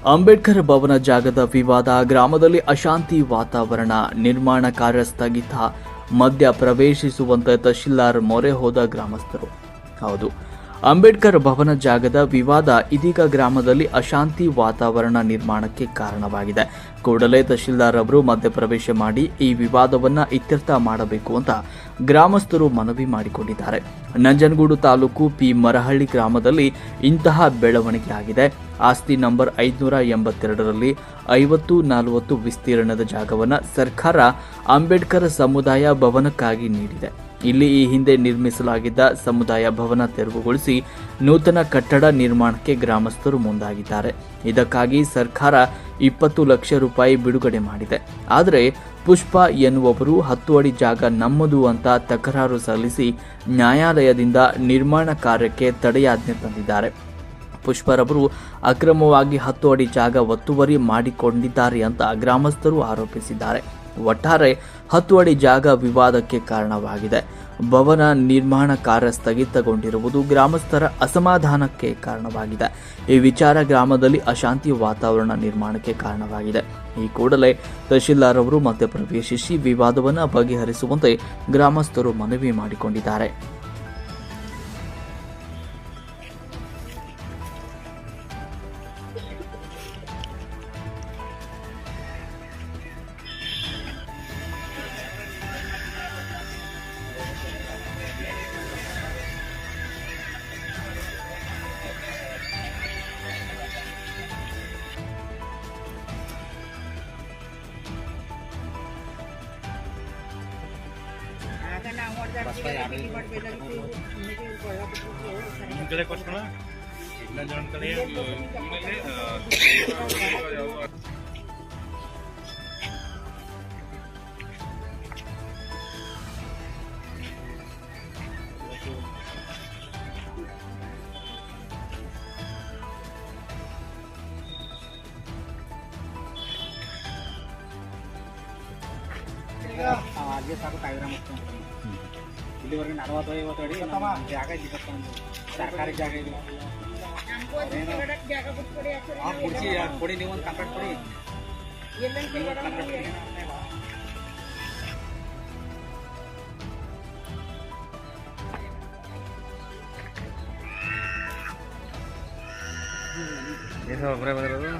ಅಂಬೇಡ್ಕರ್ ಭವನ ಜಾಗದ ವಿವಾದ, ಗ್ರಾಮದಲ್ಲಿ ಅಶಾಂತಿ ವಾತಾವರಣ, ನಿರ್ಮಾಣ ಕಾರ್ಯ ಸ್ಥಗಿತ, ಮಧ್ಯ ಪ್ರವೇಶಿಸುವಂತೆ ತಹಶೀಲ್ದಾರ್ ಮೊರೆ ಹೋದ ಗ್ರಾಮಸ್ಥರು. ಹೌದು, ಅಂಬೇಡ್ಕರ್ ಭವನ ಜಾಗದ ವಿವಾದ ಇದೀಗ ಗ್ರಾಮದಲ್ಲಿ ಅಶಾಂತಿ ವಾತಾವರಣ ನಿರ್ಮಾಣಕ್ಕೆ ಕಾರಣವಾಗಿದೆ. ಕೂಡಲೇ ತಹಶೀಲ್ದಾರ್ ಅವರು ಮಧ್ಯಪ್ರವೇಶ ಮಾಡಿ ಈ ವಿವಾದವನ್ನು ಇತ್ಯರ್ಥ ಮಾಡಬೇಕು ಅಂತ ಗ್ರಾಮಸ್ಥರು ಮನವಿ ಮಾಡಿಕೊಂಡಿದ್ದಾರೆ. ನಂಜನಗೂಡು ತಾಲೂಕು ಪಿ ಮರಹಳ್ಳಿ ಗ್ರಾಮದಲ್ಲಿ ಇಂತಹ ಬೆಳವಣಿಗೆ ಆಗಿದೆ. ಆಸ್ತಿ ನಂಬರ್ 582ರಲ್ಲಿ 50-40 ವಿಸ್ತೀರ್ಣದ ಜಾಗವನ್ನು ಸರ್ಕಾರ ಅಂಬೇಡ್ಕರ್ ಸಮುದಾಯ ಭವನಕ್ಕಾಗಿ ನೀಡಿದೆ. ಇಲ್ಲಿ ಈ ಹಿಂದೆ ನಿರ್ಮಿಸಲಾಗಿದ್ದ ಸಮುದಾಯ ಭವನ ತೆರವುಗೊಳಿಸಿ ನೂತನ ಕಟ್ಟಡ ನಿರ್ಮಾಣಕ್ಕೆ ಗ್ರಾಮಸ್ಥರು ಮುಂದಾಗಿದ್ದಾರೆ. ಇದಕ್ಕಾಗಿ ಸರ್ಕಾರ 20 ಲಕ್ಷ ರೂಪಾಯಿ ಬಿಡುಗಡೆ ಮಾಡಿದೆ. ಆದರೆ ಪುಷ್ಪ ಎನ್ನುವವರು 10 ಅಡಿ ಜಾಗ ನಮ್ಮದು ಅಂತ ತಕರಾರು ಸಲ್ಲಿಸಿ ನ್ಯಾಯಾಲಯದಿಂದ ನಿರ್ಮಾಣ ಕಾರ್ಯಕ್ಕೆ ತಡೆಯಾಜ್ಞೆ ತಂದಿದ್ದಾರೆ. ಪುಷ್ಪರವರು ಅಕ್ರಮವಾಗಿ 10 ಅಡಿ ಜಾಗ ಒತ್ತುವರಿ ಮಾಡಿಕೊಂಡಿದ್ದಾರೆ ಅಂತ ಗ್ರಾಮಸ್ಥರು ಆರೋಪಿಸಿದ್ದಾರೆ. ಒಟ್ಟಾರೆ 10 ಅಡಿ ಜಾಗ ವಿವಾದಕ್ಕೆ ಕಾರಣವಾಗಿದೆ. ಭವನ ನಿರ್ಮಾಣ ಕಾರ್ಯ ಸ್ಥಗಿತಗೊಂಡಿರುವುದು ಗ್ರಾಮಸ್ಥರ ಅಸಮಾಧಾನಕ್ಕೆ ಕಾರಣವಾಗಿದೆ. ಈ ವಿಚಾರ ಗ್ರಾಮದಲ್ಲಿ ಅಶಾಂತಿ ವಾತಾವರಣ ನಿರ್ಮಾಣಕ್ಕೆ ಕಾರಣವಾಗಿದೆ. ಈ ಕೂಡಲೇ ತಹಶೀಲ್ದಾರ್ ಅವರು ಮಧ್ಯಪ್ರವೇಶಿಸಿ ವಿವಾದವನ್ನು ಬಗೆಹರಿಸುವಂತೆ ಗ್ರಾಮಸ್ಥರು ಮನವಿ ಮಾಡಿಕೊಂಡಿದ್ದಾರೆ. ಅಲ್ಲೇ ಸಾಕು ಕಾಯ್ರಾಮ ಇಲ್ಲಿವರೆಗೆ 40-50 ಅಡಿ ಜಾಗ ಇದ್ದಿದ್ದಪ್ಪ. ಸರ್ಕಾರಿ ಜಾಗ ಇದೆ. ಕೊಡಿ, ನೀವು ಒಂದು ಕಾಂಟ್ರಾಕ್ಟ್ ಕೊಡಿ. ಒಬ್ಬರೇ ಬಂದಿರೋದು